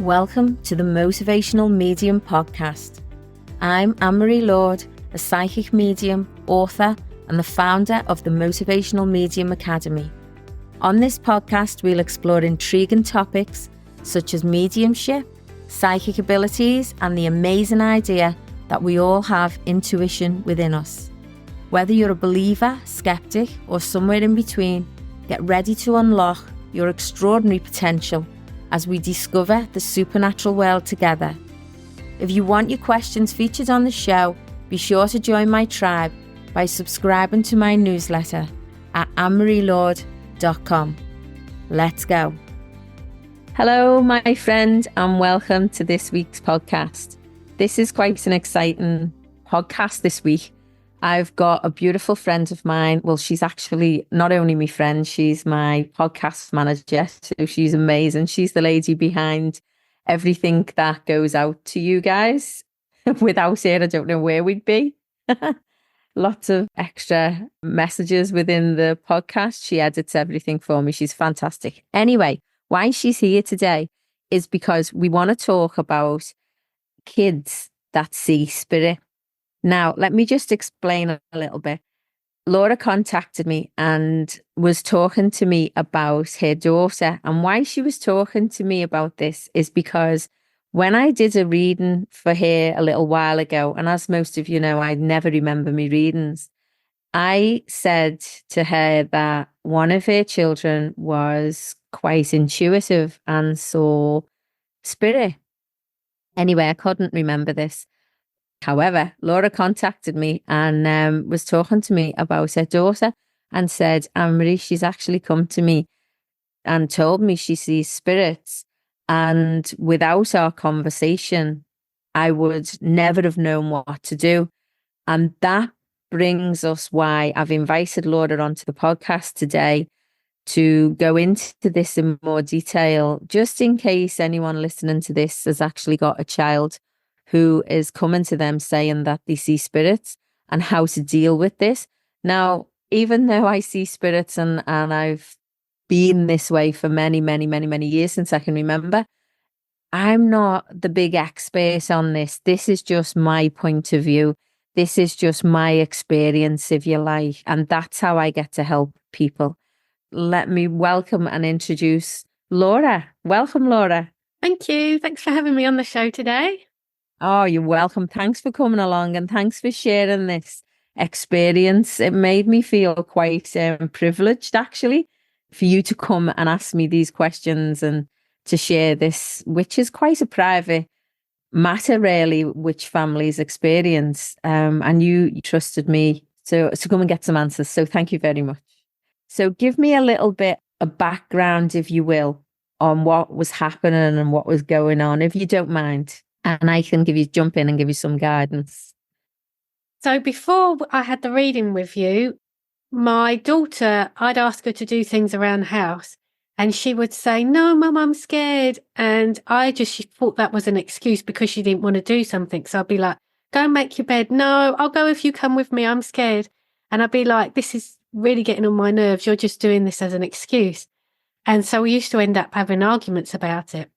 Welcome to the Motivational Medium podcast. I'm Anne-Marie Lord, a psychic medium, author, and the founder of the Motivational Medium Academy. On this podcast, we'll explore intriguing topics such as mediumship, psychic abilities, and the amazing idea that we all have intuition within us. Whether you're a believer, skeptic, or somewhere in between, get ready to unlock your extraordinary potential as we discover the supernatural world together. If you want your questions featured on the show, be sure to join my tribe by subscribing to my newsletter at annemarielord.com. Let's go. Hello, my friend, and welcome to this week's podcast. This is quite an exciting podcast this week. I've got a beautiful friend of mine. Well, she's actually not only my friend, she's my podcast manager. So she's amazing. She's the lady behind everything that goes out to you guys. Without her, I don't know where we'd be. Lots of extra messages within the podcast. She edits everything for me. She's fantastic. Anyway, why she's here today is because we want to talk about kids that see spirit. Now, let me just explain a little bit. Laura contacted me and was talking to me about her daughter. And why she was talking to me about this is because when I did a reading for her a little while ago, and as most of you know, I never remember my readings, I said to her that one of her children was quite intuitive and saw spirit. Anyway, I couldn't remember this. However, Laura contacted me and was talking to me about her daughter and said, Anne-Marie, she's actually come to me and told me she sees spirits. And without our conversation, I would never have known what to do. And that brings us why I've invited Laura onto the podcast today to go into this in more detail, just in case anyone listening to this has actually got a child who is coming to them saying that they see spirits and how to deal with this. Now, even though I see spirits and I've been this way for many, many, many, many years since I can remember, I'm not the big expert on this. This is just my point of view. This is just my experience, if you like. And that's how I get to help people. Let me welcome and introduce Laura. Welcome, Laura. Thank you. Thanks for having me on the show today. Oh, you're welcome. Thanks for coming along and thanks for sharing this experience. It made me feel quite privileged, actually, for you to come and ask me these questions and to share this, which is quite a private matter, really, which families experience. And you trusted me to come and get some answers. So thank you very much. So give me a little bit of background, if you will, on what was happening and what was going on, if you don't mind. And I can jump in and give you some guidance. So before I had the reading with you, my daughter, I'd ask her to do things around the house and she would say, no, Mum, I'm scared. And she thought that was an excuse because she didn't want to do something. So I'd be like, go and make your bed. No, I'll go if you come with me. I'm scared. And I'd be like, this is really getting on my nerves. You're just doing this as an excuse. And so we used to end up having arguments about it.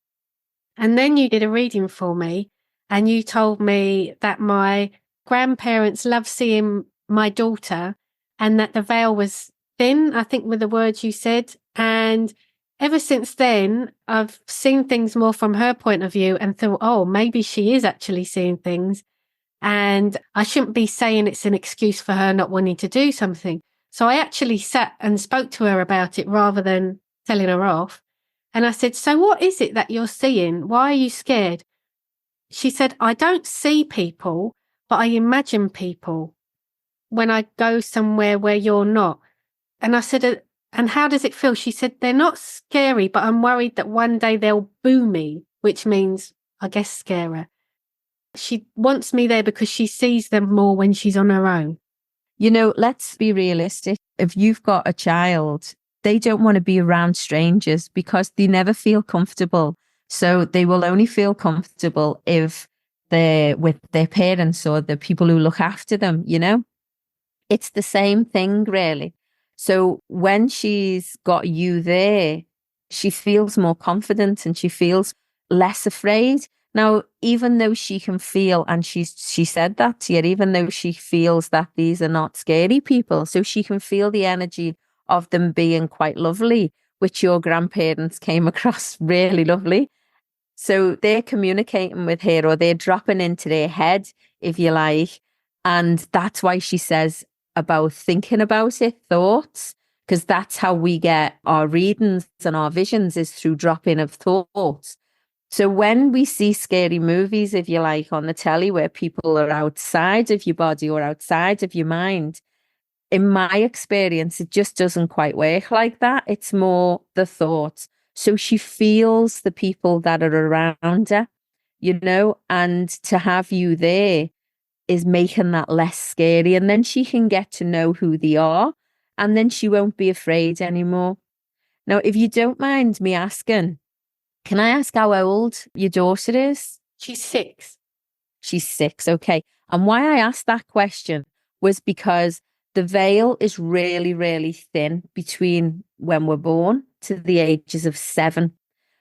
And then you did a reading for me and you told me that my grandparents love seeing my daughter and that the veil was thin, I think were the words you said. And ever since then, I've seen things more from her point of view and thought, oh, maybe she is actually seeing things. And I shouldn't be saying it's an excuse for her not wanting to do something. So I actually sat and spoke to her about it rather than telling her off. And I said, so what is it that you're seeing? Why are you scared? She said, I don't see people, but I imagine people when I go somewhere where you're not. And I said, and how does it feel? She said, they're not scary, but I'm worried that one day they'll boo me, which means, I guess, scare her. She wants me there because she sees them more when she's on her own. You know, let's be realistic. If you've got a child, they don't want to be around strangers because they never feel comfortable. So they will only feel comfortable if they're with their parents or the people who look after them, you know? It's the same thing, really. So when she's got you there, she feels more confident and she feels less afraid. Now, even though she can feel, and she said that to you, even though she feels that these are not scary people, so she can feel the energy of them being quite lovely, which your grandparents came across really lovely. So they're communicating with her, or they're dropping into their head, if you like. And that's why she says about thinking about it, thoughts, because that's how we get our readings and our visions, is through dropping of thoughts. So when we see scary movies, if you like, on the telly where people are outside of your body or outside of your mind, in my experience, it just doesn't quite work like that. It's more the thoughts. So she feels the people that are around her, and to have you there is making that less scary. And then she can get to know who they are, and then she won't be afraid anymore. Now, if you don't mind me asking, can I ask how old your daughter is? She's 6. She's 6. Okay. And why I asked that question was because the veil is really, really thin between when we're born to the ages of 7.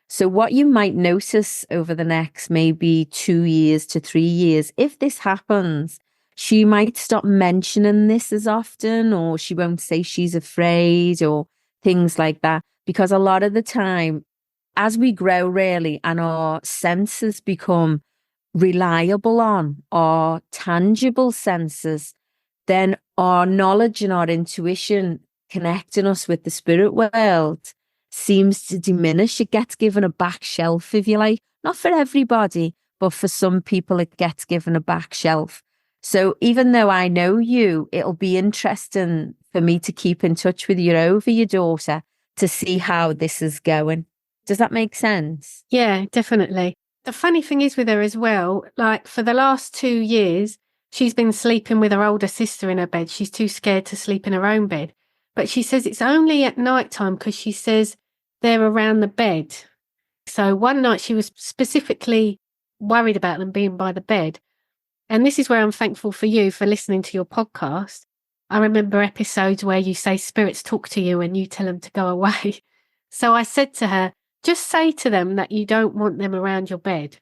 So what you might notice over the next maybe 2 years to 3 years, if this happens, she might stop mentioning this as often, or she won't say she's afraid or things like that. Because a lot of the time, as we grow really, and our senses become reliable on, our tangible senses, then our knowledge and our intuition connecting us with the spirit world seems to diminish. It gets given a back shelf, if you like. Not for everybody, but for some people, it gets given a back shelf. So even though I know you, it'll be interesting for me to keep in touch with you over your daughter to see how this is going. Does that make sense? Yeah, definitely. The funny thing is with her as well, like for the last 2 years, she's been sleeping with her older sister in her bed. She's too scared to sleep in her own bed. But she says it's only at night time because she says they're around the bed. So one night she was specifically worried about them being by the bed. And this is where I'm thankful for you for listening to your podcast. I remember episodes where you say spirits talk to you and you tell them to go away. So I said to her, just say to them that you don't want them around your bed.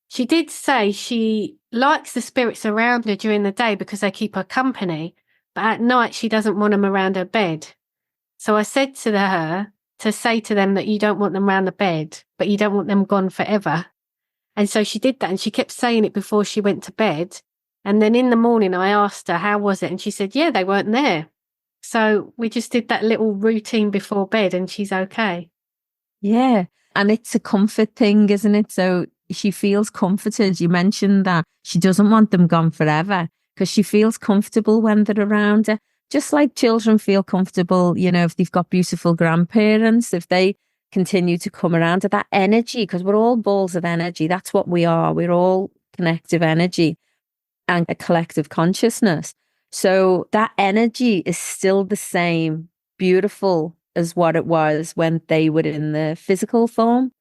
She did say she likes the spirits around her during the day because they keep her company, but at night she doesn't want them around her bed. So I said to her to say to them that you don't want them around the bed, but you don't want them gone forever. And so she did that, and she kept saying it before she went to bed. And then in the morning I asked her, how was it? And she said, yeah, they weren't there. So we just did that little routine before bed and she's okay. Yeah. And it's a comfort thing, isn't it? So she feels comforted. You mentioned that she doesn't want them gone forever because she feels comfortable when they're around her. Just like children feel comfortable, if they've got beautiful grandparents, if they continue to come around to that energy, because we're all balls of energy. That's what we are. We're all connective energy and a collective consciousness. So that energy is still the same, beautiful as what it was when they were in the physical form,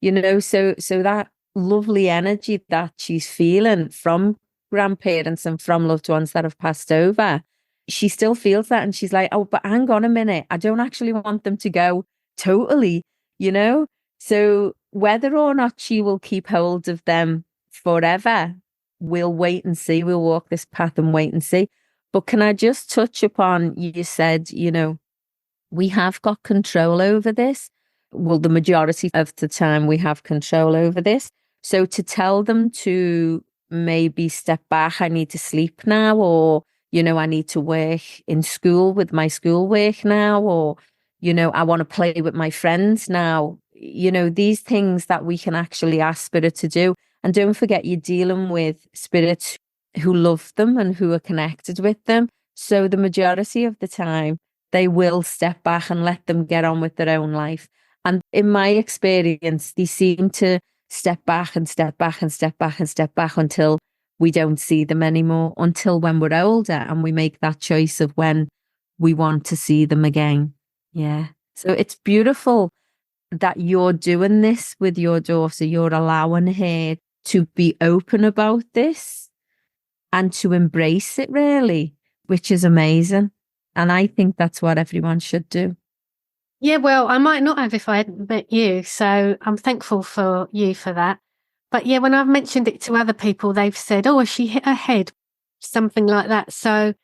so that lovely energy that she's feeling from grandparents and from loved ones that have passed over, she still feels that. And she's like, oh, but hang on a minute. I don't actually want them to go totally, you know? So whether or not she will keep hold of them forever, we'll wait and see. We'll walk this path and wait and see. But can I just touch upon, you said, we have got control over this. Well, the majority of the time we have control over this. So to tell them to maybe step back, I need to sleep now, or, I need to work in school with my schoolwork now, or, I want to play with my friends now. These things that we can actually ask spirit to do. And don't forget, you're dealing with spirits who love them and who are connected with them. So the majority of the time, they will step back and let them get on with their own life. And in my experience, they seem to step back and step back and step back and step back until we don't see them anymore, until when we're older and we make that choice of when we want to see them again. Yeah. So it's beautiful that you're doing this with your daughter. You're allowing her to be open about this and to embrace it, really, which is amazing. And I think that's what everyone should do. Yeah, well, I might not have if I hadn't met you. So I'm thankful for you for that. But yeah, when I've mentioned it to other people, they've said, oh, has she hit her head? Something like that. So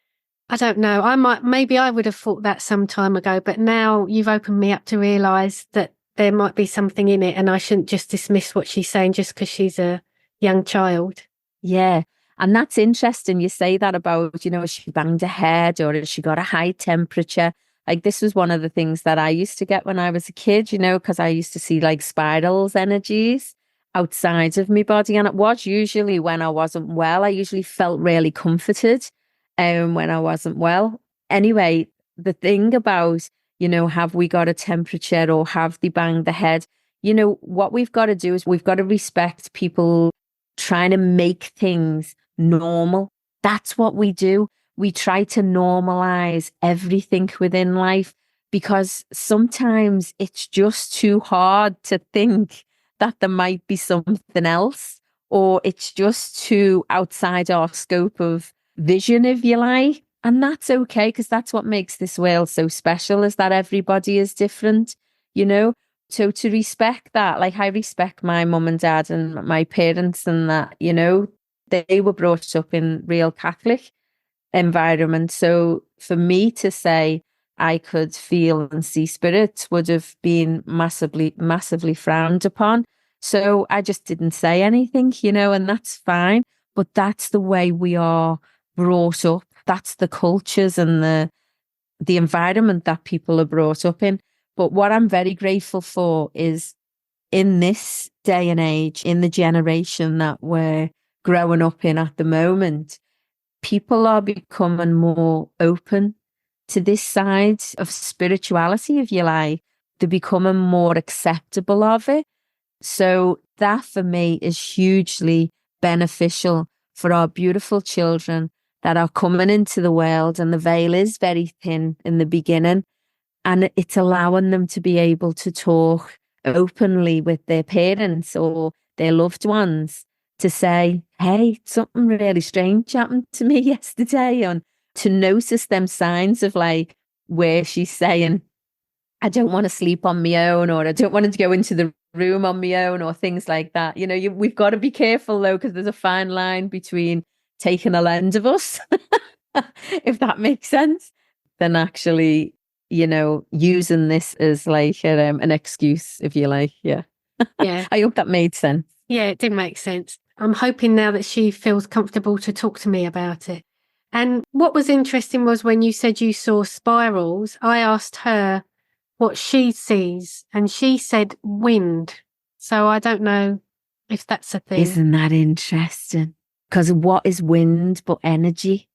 I don't know. Maybe I would have thought that some time ago, but now you've opened me up to realise that there might be something in it and I shouldn't just dismiss what she's saying just because she's a young child. Yeah. And that's interesting. You say that about, has she banged her head or has she got a high temperature? Like this was one of the things that I used to get when I was a kid, because I used to see like spirals energies outside of my body. And it was usually when I wasn't well. I usually felt really comforted when I wasn't well. Anyway, the thing about, have we got a temperature or have they banged the head? What we've got to do is we've got to respect people trying to make things normal. That's what we do. We try to normalize everything within life because sometimes it's just too hard to think that there might be something else, or it's just too outside our scope of vision, if you like. And that's okay because that's what makes this world so special is that everybody is different, you know? So to respect that, like I respect my mum and dad and my parents and that, they were brought up in real Catholic environment. So for me to say I could feel and see spirits would have been massively, massively frowned upon. So I just didn't say anything, and that's fine. But that's the way we are brought up. That's the cultures and the environment that people are brought up in. But what I'm very grateful for is in this day and age, in the generation that we're growing up in at the moment, people are becoming more open to this side of spirituality, if you like. They're becoming more acceptable of it. So that for me is hugely beneficial for our beautiful children that are coming into the world. And the veil is very thin in the beginning. And it's allowing them to be able to talk openly with their parents or their loved ones to say, hey, something really strange happened to me yesterday. And to notice them signs of like where she's saying, I don't want to sleep on my own, or I don't want to go into the room on my own, or things like that. We've got to be careful though, because there's a fine line between taking a lend of us, if that makes sense, than actually, using this as like an excuse, if you like. Yeah. Yeah. I hope that made sense. Yeah, it did make sense. I'm hoping now that she feels comfortable to talk to me about it. And what was interesting was when you said you saw spirals, I asked her what she sees, and she said wind. So I don't know if that's a thing. Isn't that interesting? Because what is wind but energy?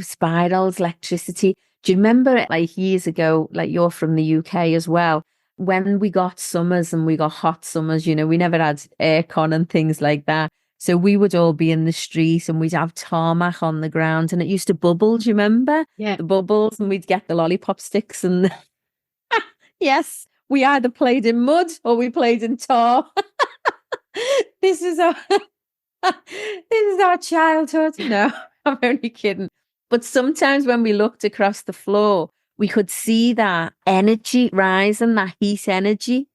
Spirals, electricity. Do you remember it like years ago, like you're from the UK as well, when we got summers and we got hot summers, we never had aircon and things like that. So we would all be in the street and we'd have tarmac on the ground and it used to bubble. Do you remember? Yeah. The bubbles, and we'd get the lollipop sticks and yes, we either played in mud or we played in tar. This is our this is our childhood. No, I'm only kidding. But sometimes when we looked across the floor, we could see that energy rising, that heat energy,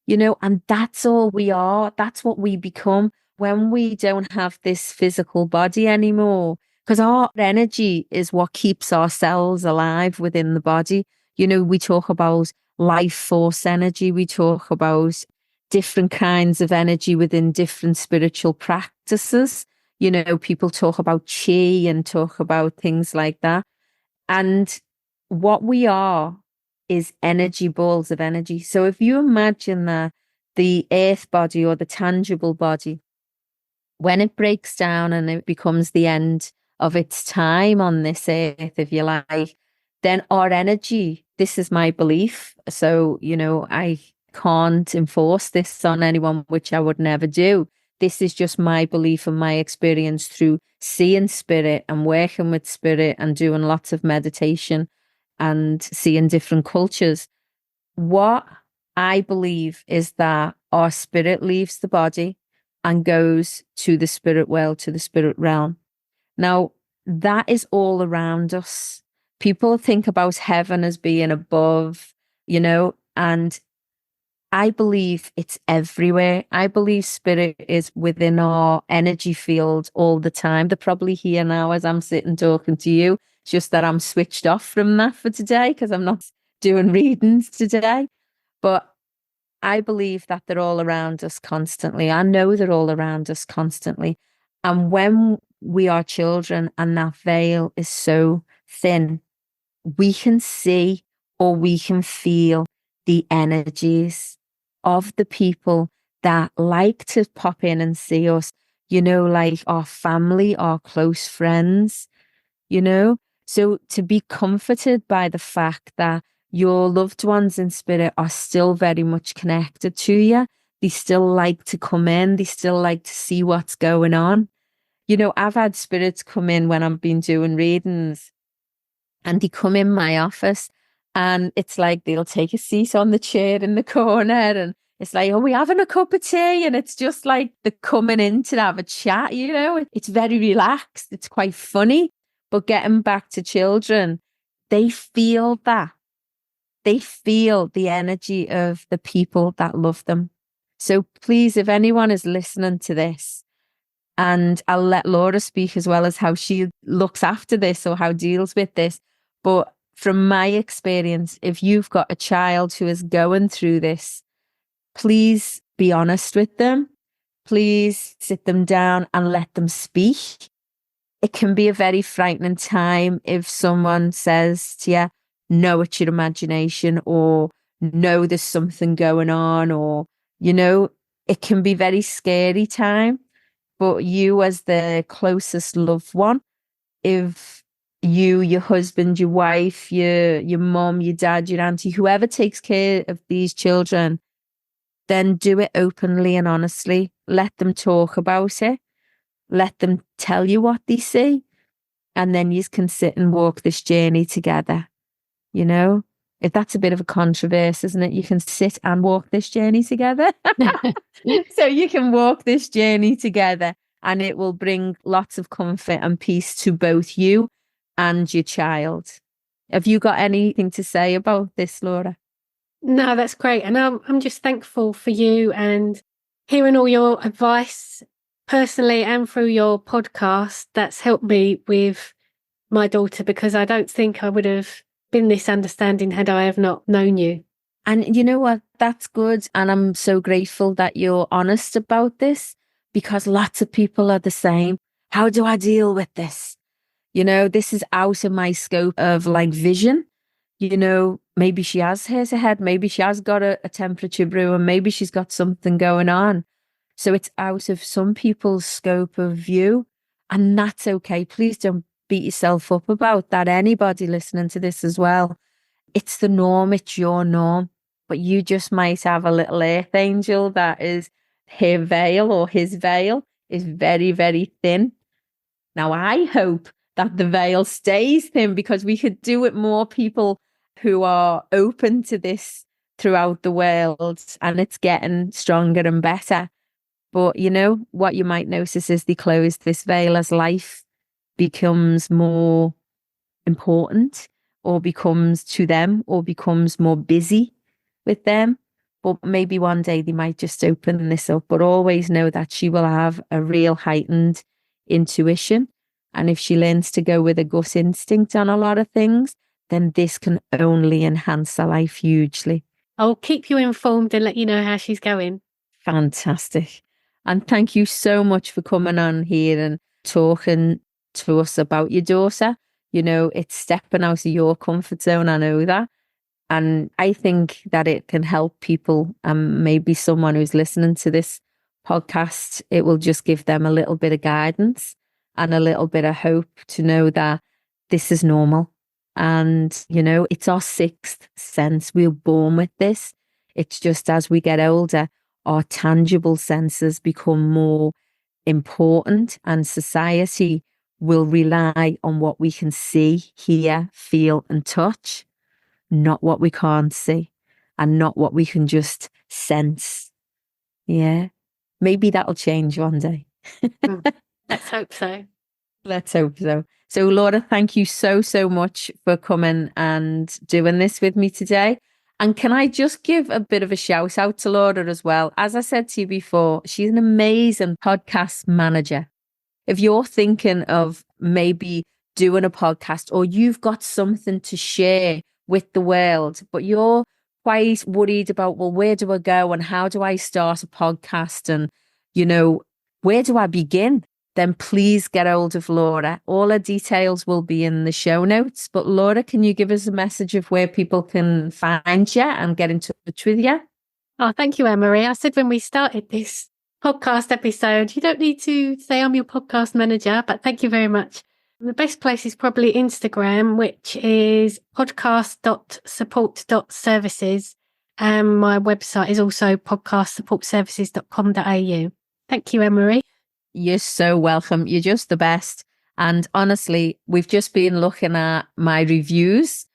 and that's all we are. That's what we become when we don't have this physical body anymore. Because our energy is what keeps our cells alive within the body. We talk about life force energy, we talk about different kinds of energy within different spiritual practices. People talk about chi and talk about things like that. And what we are is energy balls of energy. So if you imagine the earth body or the tangible body, when it breaks down and it becomes the end of its time on this earth, if you like, then our energy, this is my belief. So, I can't enforce this on anyone, which I would never do. This is just my belief and my experience through seeing spirit and working with spirit and doing lots of meditation and seeing different cultures. What I believe is that our spirit leaves the body and goes to the spirit world, to the spirit realm. Now, that is all around us. People think about heaven as being above and I believe it's everywhere. I believe spirit is within our energy field all the time. They're probably here now as I'm sitting talking to you. It's just that I'm switched off from that for today because I'm not doing readings today. But I believe that they're all around us constantly. I know they're all around us constantly. And when we are children and that veil is so thin, we can see or we can feel the energies of the people that like to pop in and see us, like our family, our close friends, you know? So to be comforted by the fact that your loved ones in spirit are still very much connected to you. They still like to come in. They still like to see what's going on. I've had spirits come in when I've been doing readings and they come in my office and it's like they'll take a seat on the chair in the corner and it's like, are we having a cup of tea? And it's just like they're coming in to have a chat, It's very relaxed. It's quite funny. But getting back to children, they feel that. They feel the energy of the people that love them. So please, if anyone is listening to this, and I'll let Laura speak as well as how she looks after this or how deals with this. But from my experience, if you've got a child who is going through this, please be honest with them. Please sit them down and let them speak. It can be a very frightening time if someone says to you, no, it's your imagination, or no, there's something going on, or, it can be very scary time. But you as the closest loved one, if you, your husband, your wife, your mom, your dad, your auntie, whoever takes care of these children, then do it openly and honestly. Let them talk about it. Let them tell you what they see. And then you can sit and walk this journey together. If that's a bit of a controversy, isn't it? You can sit and walk this journey together. So you can walk this journey together and it will bring lots of comfort and peace to both you and your child. Have you got anything to say about this, Laura? No, that's great. And I'm just thankful for you and hearing all your advice personally and through your podcast. That's helped me with my daughter because I don't think I would have been this understanding had I have not known you. And you know what? That's good. And I'm so grateful that you're honest about this because lots of people are the same. How do I deal with this? This is out of my scope of like vision. Maybe she has hurt her head. Maybe she has got a temperature brew and maybe she's got something going on. So it's out of some people's scope of view. And that's okay. Please don't beat yourself up about that. Anybody listening to this as well. It's the norm. It's your norm. But you just might have a little earth angel that is her veil or his veil is very, very thin. Now, I hope that the veil stays thin because we could do it more people who are open to this throughout the world and it's getting stronger and better. But what you might notice is they close this veil as life becomes more important or becomes to them or becomes more busy with them. But maybe one day they might just open this up, but always know that she will have a real heightened intuition. And if she learns to go with a gut instinct on a lot of things, then this can only enhance her life hugely. I'll keep you informed and let you know how she's going. Fantastic. And thank you so much for coming on here and talking to us about your daughter. It's stepping out of your comfort zone. I know that. And I think that it can help people. Maybe someone who's listening to this podcast, it will just give them a little bit of guidance and a little bit of hope to know that this is normal. And, it's our sixth sense. We're born with this. It's just as we get older, our tangible senses become more important and society will rely on what we can see, hear, feel and touch, not what we can't see and not what we can just sense. Yeah. Maybe that'll change one day. Let's hope so. Let's hope so. So Laura, thank you so, so much for coming and doing this with me today. And can I just give a bit of a shout out to Laura as well? As I said to you before, she's an amazing podcast manager. If you're thinking of maybe doing a podcast or you've got something to share with the world, but you're quite worried about, well, where do I go and how do I start a podcast? And, where do I begin? Then please get hold of Laura. All her details will be in the show notes. But Laura, can you give us a message of where people can find you and get in touch with you? Oh, thank you, Anne-Marie. I said when we started this podcast episode, you don't need to say I'm your podcast manager, but thank you very much. The best place is probably Instagram, which is podcast.support.services. And my website is also podcastsupportservices.com.au. Thank you, Anne-Marie. You're so welcome. You're just the best. And honestly, we've just been looking at my reviews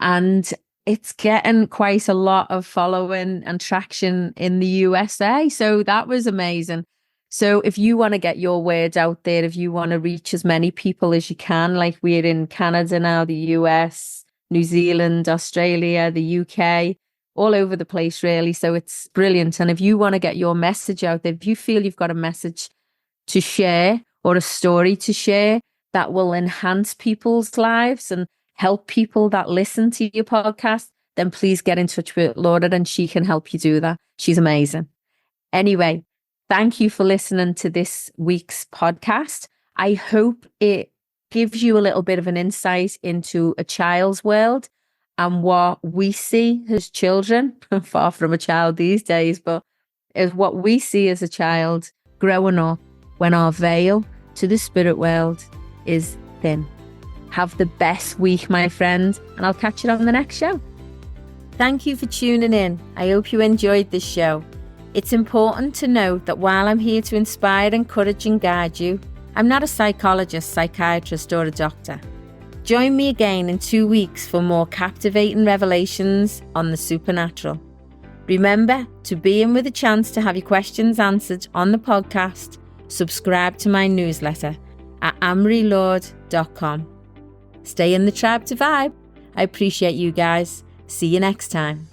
and it's getting quite a lot of following and traction in the USA. So that was amazing. So if you want to get your word out there, if you want to reach as many people as you can, like we're in Canada now, the US, New Zealand, Australia, the UK, all over the place, really. So it's brilliant. And if you want to get your message out there, if you feel you've got a message to share or a story to share that will enhance people's lives and help people that listen to your podcast, then please get in touch with Laura and she can help you do that. She's amazing. Anyway, thank you for listening to this week's podcast. I hope it gives you a little bit of an insight into a child's world and what we see as children, far from a child these days, but is what we see as a child growing up when our veil to the spirit world is thin. Have the best week, my friend, and I'll catch you on the next show. Thank you for tuning in. I hope you enjoyed this show. It's important to note that while I'm here to inspire, encourage and guide you, I'm not a psychologist, psychiatrist or a doctor. Join me again in 2 weeks for more captivating revelations on the supernatural. Remember to be in with a chance to have your questions answered on the podcast. Subscribe to my newsletter at annemarielord.com. Stay in the tribe to vibe. I appreciate you guys. See you next time.